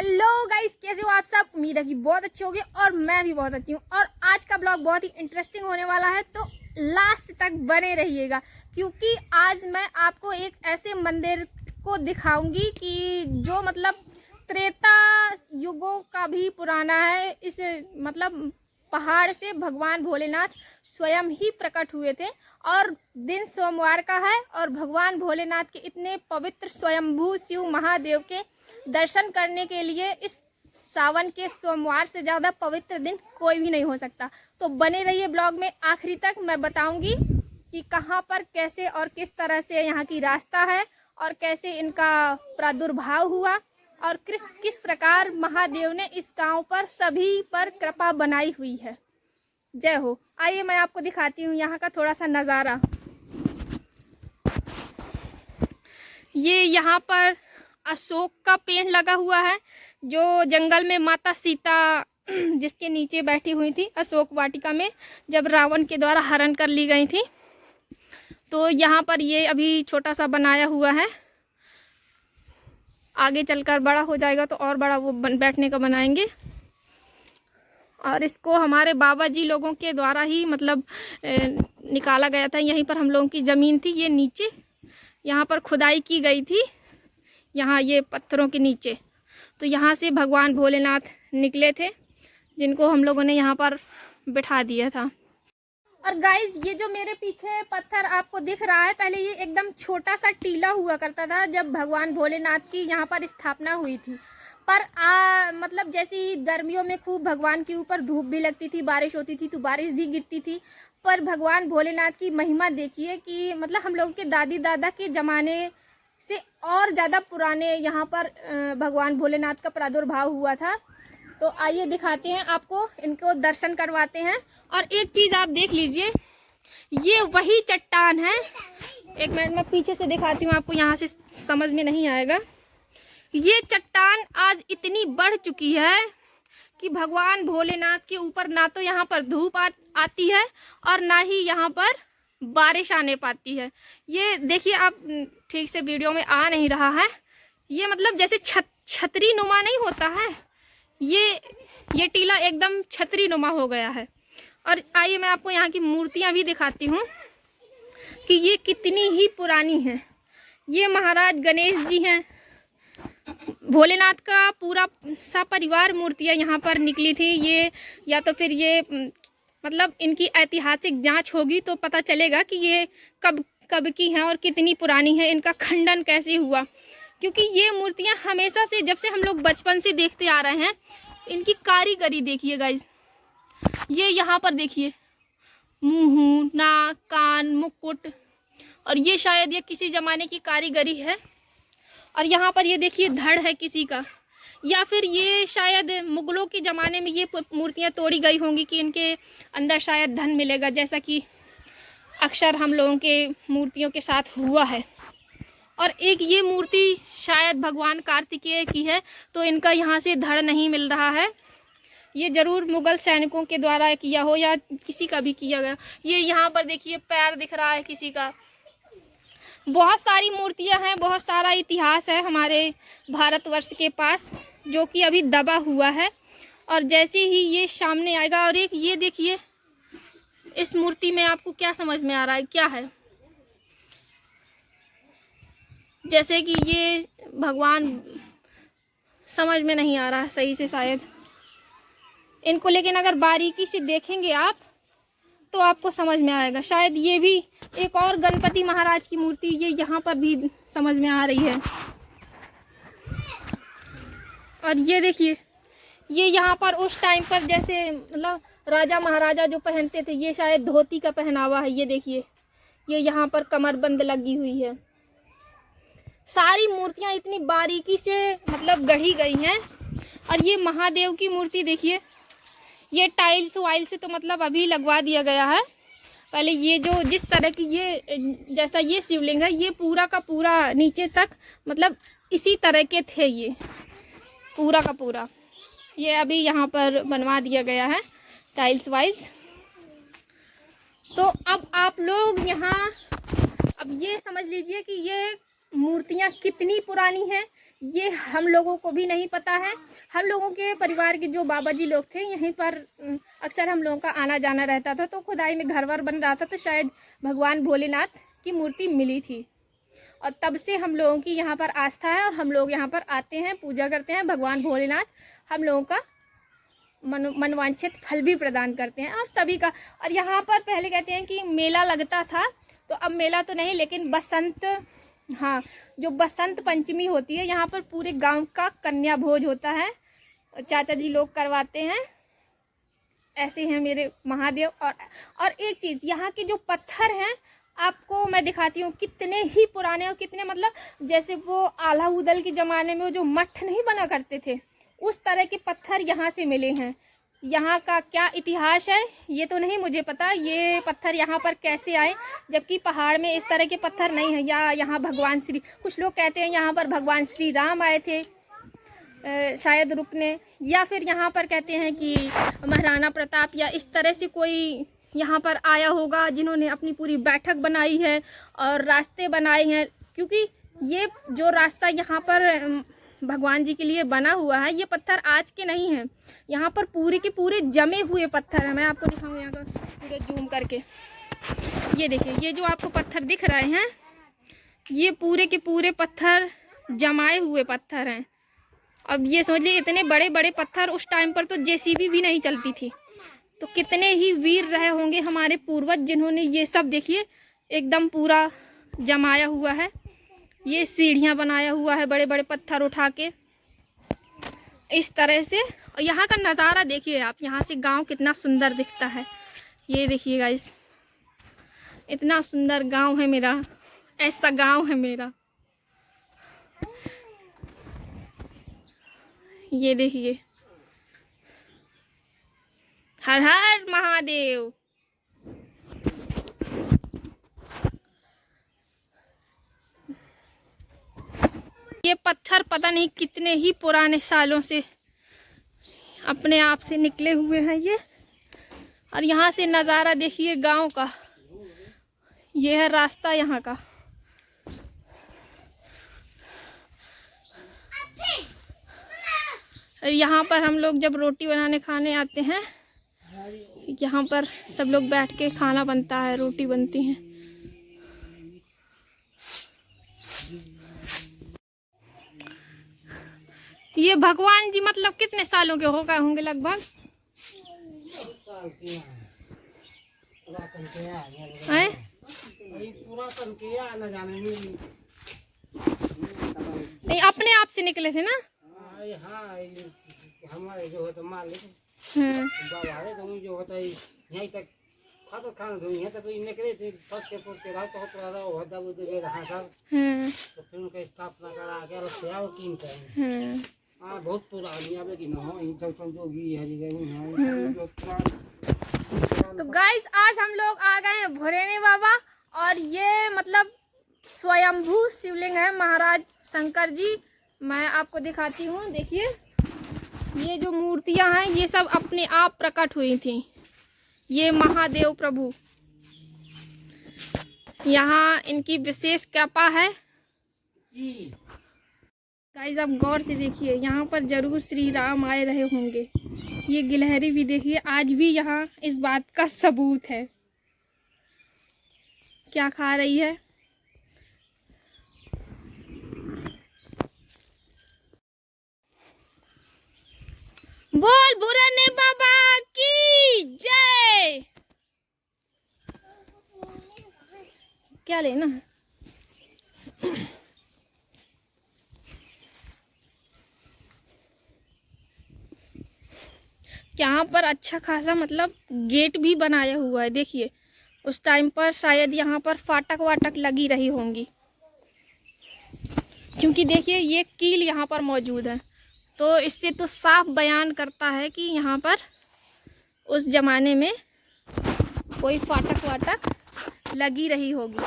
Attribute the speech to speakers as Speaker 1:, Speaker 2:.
Speaker 1: Hello guys, कैसे हो आप सब। उम्मीद है कि बहुत अच्छे होंगे और मैं भी बहुत अच्छी हूँ। और आज का ब्लॉग बहुत ही इंटरेस्टिंग होने वाला है, तो लास्ट तक बने रहिएगा क्योंकि आज मैं आपको एक ऐसे मंदिर को दिखाऊंगी कि जो मतलब त्रेता युगों का भी पुराना है। इस मतलब पहाड़ से भगवान भोलेनाथ स्वयं ही प्रकट हुए थे और दिन सोमवार का है और भगवान भोलेनाथ के इतने पवित्र स्वयंभू शिव महादेव के दर्शन करने के लिए इस सावन के सोमवार से ज़्यादा पवित्र दिन कोई भी नहीं हो सकता। तो बने रहिए ब्लॉग में आखिरी तक। मैं बताऊंगी कि कहाँ पर कैसे और किस तरह से यहाँ की रास्ता है और कैसे इनका प्रादुर्भाव हुआ और किस प्रकार महादेव ने इस गांव पर सभी पर कृपा बनाई हुई है। जय हो। आइए मैं आपको दिखाती हूँ यहाँ का थोड़ा सा नज़ारा। ये यहाँ पर अशोक का पेड़ लगा हुआ है जो जंगल में माता सीता जिसके नीचे बैठी हुई थी अशोक वाटिका में, जब रावण के द्वारा हरण कर ली गई थी। तो यहाँ पर ये अभी छोटा सा बनाया हुआ है, आगे चलकर बड़ा हो जाएगा तो और बड़ा वो बैठने का बनाएंगे। और इसको हमारे बाबा जी लोगों के द्वारा ही मतलब निकाला गया था। यहीं पर हम लोगों की ज़मीन थी, ये नीचे यहाँ पर खुदाई की गई थी, यहाँ ये पत्थरों के नीचे। तो यहाँ से भगवान भोलेनाथ निकले थे जिनको हम लोगों ने यहाँ पर बिठा दिया था। और गाइज, ये जो मेरे पीछे पत्थर आपको दिख रहा है, पहले ये एकदम छोटा सा टीला हुआ करता था जब भगवान भोलेनाथ की यहाँ पर स्थापना हुई थी। पर मतलब जैसे ही गर्मियों में खूब भगवान के ऊपर धूप भी लगती थी, बारिश होती थी तो बारिश भी गिरती थी। पर भगवान भोलेनाथ की महिमा देखिए कि मतलब हम लोगों के दादी दादा के ज़माने से और ज़्यादा पुराने यहाँ पर भगवान भोलेनाथ का प्रादुर्भाव हुआ था। तो आइए दिखाते हैं आपको, इनको दर्शन करवाते हैं। और एक चीज़ आप देख लीजिए, ये वही चट्टान है। एक मिनट में पीछे से दिखाती हूँ आपको, यहाँ से समझ में नहीं आएगा। ये चट्टान आज इतनी बढ़ चुकी है कि भगवान भोलेनाथ के ऊपर ना तो यहाँ पर धूप आती है और ना ही यहाँ पर बारिश आने पाती है। ये देखिए, आप ठीक से वीडियो में आ नहीं रहा है, ये मतलब जैसे छतरी नुमा नहीं होता है, ये टीला एकदम छतरी नुमा हो गया है। और आइए मैं आपको यहाँ की मूर्तियाँ भी दिखाती हूँ कि ये कितनी ही पुरानी हैं। ये महाराज गणेश जी हैं, भोलेनाथ का पूरा सा परिवार मूर्तियाँ यहाँ पर निकली थी। ये या तो फिर ये मतलब इनकी ऐतिहासिक जांच होगी तो पता चलेगा कि ये कब की हैं और कितनी पुरानी है, इनका खंडन कैसे हुआ। क्योंकि ये मूर्तियाँ हमेशा से, जब से हम लोग बचपन से देखते आ रहे हैं, इनकी कारीगरी देखिए गाइस। ये यहाँ पर देखिए, मुंह, नाक, कान, मुकुट, और ये शायद ये किसी ज़माने की कारीगरी है। और यहाँ पर ये देखिए धड़ है किसी का, या फिर ये शायद मुगलों के ज़माने में ये मूर्तियाँ तोड़ी गई होंगी कि इनके अंदर शायद धन मिलेगा, जैसा कि अक्सर हम लोगों के मूर्तियों के साथ हुआ है। और एक ये मूर्ति शायद भगवान कार्तिकेय की है, तो इनका यहाँ से धड़ नहीं मिल रहा है। ये ज़रूर मुग़ल सैनिकों के द्वारा किया हो या किसी का भी किया गया। ये यहाँ पर देखिए पैर दिख रहा है किसी का। बहुत सारी मूर्तियाँ हैं, बहुत सारा इतिहास है हमारे भारतवर्ष के पास जो कि अभी दबा हुआ है। और जैसे ही ये सामने आएगा, और एक ये देखिए, इस मूर्ति में आपको क्या समझ में आ रहा है, क्या है? जैसे कि ये भगवान समझ में नहीं आ रहा है सही से शायद इनको, लेकिन अगर बारीकी से देखेंगे आप तो आपको समझ में आएगा। शायद ये भी एक और गणपति महाराज की मूर्ति ये यहाँ पर भी समझ में आ रही है। और ये देखिए, ये यहाँ पर उस टाइम पर जैसे मतलब राजा महाराजा जो पहनते थे, ये शायद धोती का पहनावा है। ये देखिए, ये यहाँ पर कमरबंद लगी हुई है। सारी मूर्तियाँ इतनी बारीकी से मतलब गढ़ी गई हैं। और ये महादेव की मूर्ति देखिए, ये टाइल्स वाइल से तो मतलब अभी लगवा दिया गया है। पहले ये जो जिस तरह की ये जैसा ये शिवलिंग है, ये पूरा का पूरा नीचे तक मतलब इसी तरह के थे, ये पूरा का पूरा। ये अभी यहाँ पर बनवा दिया गया है टाइल्स वाइल्स। तो अब आप लोग यहाँ अब ये समझ लीजिए कि ये मूर्तियाँ कितनी पुरानी हैं ये हम लोगों को भी नहीं पता है। हम लोगों के परिवार के जो बाबा जी लोग थे यहीं पर अक्सर हम लोगों का आना जाना रहता था, तो खुदाई में घर वर बन रहा था, तो शायद भगवान भोलेनाथ की मूर्ति मिली थी और तब से हम लोगों की यहाँ पर आस्था है और हम लोग यहाँ पर आते हैं, पूजा करते हैं। भगवान भोलेनाथ हम लोगों का मनवांछित फल भी प्रदान करते हैं और सभी का। और यहाँ पर पहले कहते हैं कि मेला लगता था, तो अब मेला तो नहीं, लेकिन बसंत, हाँ, जो बसंत पंचमी होती है यहाँ पर पूरे गांव का कन्या भोज होता है, चाचा जी लोग करवाते हैं। ऐसे हैं मेरे महादेव। और एक चीज़, यहाँ के जो पत्थर हैं आपको मैं दिखाती हूँ, कितने ही पुराने और कितने, मतलब जैसे वो आल्हा उदल के ज़माने में वो जो मठ नहीं बना करते थे, उस तरह के पत्थर यहाँ से मिले हैं। यहाँ का क्या इतिहास है ये तो नहीं मुझे पता, ये पत्थर यहाँ पर कैसे आए, जबकि पहाड़ में इस तरह के पत्थर नहीं हैं। या यहाँ भगवान श्री, कुछ लोग कहते हैं यहाँ पर भगवान श्री राम आए थे शायद रुकने, या फिर यहाँ पर कहते हैं कि महाराणा प्रताप या इस तरह से कोई यहाँ पर आया होगा जिन्होंने अपनी पूरी बैठक बनाई है और रास्ते बनाए हैं। क्योंकि ये जो रास्ता यहाँ पर भगवान जी के लिए बना हुआ है, ये पत्थर आज के नहीं हैं, यहाँ पर पूरे के पूरे जमे हुए पत्थर हैं। मैं आपको दिखाऊँ यहाँ का पूरे जूम करके, ये देखिए, ये जो आपको पत्थर दिख रहे हैं ये पूरे के पूरे पत्थर जमाए हुए पत्थर हैं। अब ये सोच लीजिए इतने बड़े बड़े पत्थर, उस टाइम पर तो जेसीबी भी नहीं चलती थी, तो कितने ही वीर रहे होंगे हमारे पूर्वज जिन्होंने ये सब, देखिए एकदम पूरा जमाया हुआ है। ये सीढ़ियाँ बनाया हुआ है बड़े बड़े पत्थर उठा के इस तरह से। और यहाँ का नज़ारा देखिए आप, यहाँ से गांव कितना सुंदर दिखता है। ये देखिए गाइस, इतना सुंदर गांव है मेरा, ऐसा गांव है मेरा। ये देखिए, हर हर महादेव। ये पत्थर पता नहीं कितने ही पुराने सालों से अपने आप से निकले हुए हैं ये। और यहाँ से नज़ारा देखिए गांव का, ये है रास्ता यहाँ का। यहाँ पर हम लोग जब रोटी बनाने खाने आते हैं, यहाँ पर सब लोग बैठ के खाना बनता है, रोटी बनती है। ये भगवान जी मतलब कितने सालों के हो गए होंगे लगभग? नहीं, अपने आप से निकले थे ना?
Speaker 2: हमारे जो होता मालिक बाबा है, तो जो होता है यहीं तक खाना खाना धोई है, तो निकले थे फर्स्ट के फुट के रात होता रहा वो होता वो दे रहा था, तो फिर उनका स्थापना करा के और सेवा कीन कर बहुत पुरानी अब लेकिन हो इन सब संजोगी हरी गई है।
Speaker 1: तो गाइस आज हम लोग आ गए हैं भोलेने बाबा, और ये मतलब स्वयंभू शिवलिंग है महाराज शंकर जी। मैं आपको दिखाती हूँ, देखिए ये जो मूर्तियाँ हैं ये सब अपने आप प्रकट हुई थी। ये महादेव प्रभु, यहाँ इनकी विशेष कृपा है। गाइस आप गौर से देखिए, यहाँ पर जरूर श्री राम आए रहे होंगे। ये गिलहरी भी देखिए, आज भी यहाँ इस बात का सबूत है। क्या खा रही है? बोल भोलेने बाबा की जय। क्या लेना है? यहाँ पर अच्छा खासा मतलब गेट भी बनाया हुआ है। देखिए उस टाइम पर शायद यहाँ पर फाटक वाटक लगी रही होंगी, क्योंकि देखिए ये कील यहाँ पर मौजूद है, तो इससे तो साफ बयान करता है कि यहाँ पर उस ज़माने में कोई फाटक वाटक लगी रही होगी।